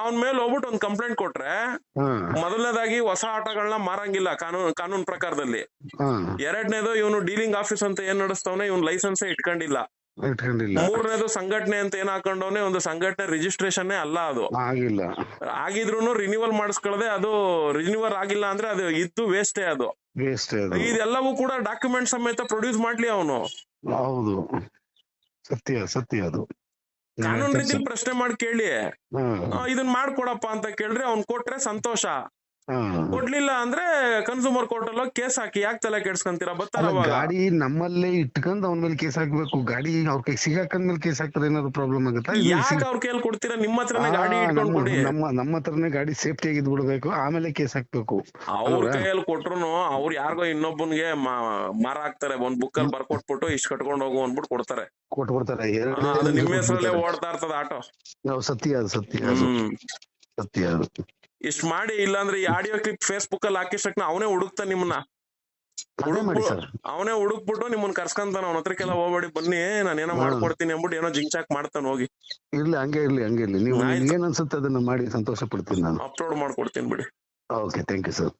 Speaker 3: ಅವನ್ ಮೇಲೆ ಹೋಗ್ಬಿಟ್ಟು ಒಂದ್ ಕಂಪ್ಲೇಂಟ್ ಕೊಟ್ರೆ, ಮೊದಲನೇದಾಗಿ ಹೊಸ ಆಟೋಗಳನ್ನ ಮಾರಂಗಿಲ್ಲ ಕಾನೂನ್ ಪ್ರಕಾರದಲ್ಲಿ. ಎರಡನೇದು ಇವನು ಡೀಲಿಂಗ್ ಆಫೀಸ್ ಅಂತ ಏನ್ ನಡೆಸ್ತವನೆ, ಇವನ್ ಲೈಸೆನ್ಸ್ ಇಟ್ಕೊಂಡಿಲ್ಲ. ಮೂರನೇದು ಸಂಘಟನೆ ಅಂತ ಏನ್ ಹಾಕೊಂಡವನೆ, ಒಂದು ಸಂಘಟನೆ ರಿಜಿಸ್ಟ್ರೇಷನ್ ಅಲ್ಲ ಅದು. ಆಗಿದ್ರು ರಿನ್ಯೂವಲ್ ಮಾಡಿಸ್ಕೊಳ್ಳದೆ, ಅದು ರಿನ್ಯೂವಲ್ ಆಗಿಲ್ಲ ಅಂದ್ರೆ ಅದು ಇದ್ದು ವೇಸ್ಟೇ ಅದು. ಇದೆಲ್ಲವೂ ಕೂಡ ಡಾಕ್ಯುಮೆಂಟ್ ಸಮೇತ ಪ್ರೊಡ್ಯೂಸ್ ಮಾಡ್ಲಿ ಅವನು.
Speaker 1: ಹೌದು, ಸತ್ಯ ಅದು.
Speaker 3: ಕಾನೂನ್ ರೀತಿಲಿ ಪ್ರಶ್ನೆ ಮಾಡಿ ಕೇಳಿ, ಇದನ್ ಮಾಡ್ಕೊಡಪ್ಪ ಅಂತ ಕೇಳ್ರಿ, ಅವ್ನ್ ಕೊಟ್ರೆ ಸಂತೋಷ, ಕೊಡ್ಲಿಲ್ಲ ಅಂದ್ರೆ ಕನ್ಸ್ಯೂಮರ್ ಕೋರ್ಟ್ ಅಲ್ಲೋ ಕೇಸ್ ಹಾಕಿ. ಯಾಕೆ ತಲೆ ಕೆಡ್ಸ್ಕೊಂತೀರಾ?
Speaker 1: ಗಾಡಿ ನಮ್ಮಲ್ಲೇ ಇಟ್ಕೊಂಡ್ ಅವನ ಮೇಲೆ ಕೇಸ್ ಹಾಕ್ಬೇಕು. ಗಾಡಿ ಅವ್ರ ಕೈ ಸಿಗಾಕಂದ್ಮೇಲೆ ಕೇಸ್ ಹಾಕ್ತಾರೆ, ಏನಾದ್ರು ಪ್ರಾಬ್ಲಮ್ ಆಗುತ್ತಾ?
Speaker 3: ಯಾಕೆ ಅವ್ರ ಕೈಯಲ್ಲಿ ಕೊಡ್ತೀರಾ? ನಿಮ್ಮ ಹತ್ರನೇ ಗಾಡಿ ಇಟ್ಕೊಂಡ್ ಕೊಡಿ.
Speaker 1: ನಮ್ಮ ಹತ್ರನೇ ಗಾಡಿ ಸೇಫ್ಟಿ ಆಗಿ ಬಿಡ್ಬೇಕು, ಆಮೇಲೆ ಕೇಸ್ ಹಾಕ್ಬೇಕು.
Speaker 3: ಅವ್ರ ಕೈಯಲ್ಲಿ ಕೊಟ್ರುನು ಅವ್ರು ಯಾರಿಗೋ ಇನ್ನೊಬ್ಬನ್ಗೆ ಮಾರ ಹಾಕ್ತಾರೆ, ಒಂದ್ ಬುಕ್ ಅಲ್ಲಿ ಬರ್ಕೊಟ್ಬಿಟ್ಟು ಇಷ್ಟ ಕಟ್ಕೊಂಡ್ ಹೋಗು ಅಂದ್ಬಿಟ್ಟು ಕೊಡ್ತಾರೆ. ನಿಮ್ಮ ಹೆಸರಲ್ಲೇ ಓಡ್ತಾ ಇರ್ತದ ಆಟೋ.
Speaker 1: ಸತ್ಯ ಅದು.
Speaker 3: ಇಷ್ಟ ಮಾಡಿ, ಇಲ್ಲಾಂದ್ರೆ ಈ ಆಡಿಯೋ ಕ್ಲಿಪ್ ಫೇಸ್ಬುಕ್ ಅಲ್ಲಿ ಹಾಕಿಸಕ್ ಅವನೇ ಹುಡುಕ್ತಾನೆ ನಿಮ್ಮನ್ನ. ಅವನೇ ಹುಡುಕ್ಬಿಟ್ಟು ನಿಮ್ಮನ್ನ ಕರ್ಸ್ಕೊಂತಾನ. ಅವನ ಹತ್ರಕ್ಕೆಲ್ಲ ಹೋಗ್ಬೇಡಿ, ಬನ್ನಿ ನಾನು ಏನೋ ಮಾಡ್ಕೊಡ್ತೀನಿ ಅಂದ್ಬಿಟ್ಟು ಏನೋ ಜಿಂಚಾಕ್ ಮಾಡ್ತಾನೆ. ಹೋಗಿ
Speaker 1: ಹಂಗೆ ಇರ್ಲಿ ನೀವು ಏನ್ ಅನ್ಸುತ್ತೆ ಅದನ್ನ ಮಾಡಿ ಸಂತೋಷ ಪಡ್ತೀನಿ ನಾನು.
Speaker 3: ಅಪ್ಲೋಡ್ ಮಾಡ್ಕೊಡ್ತೀನಿ ಬಿಡಿ.
Speaker 1: Okay, thank you sir.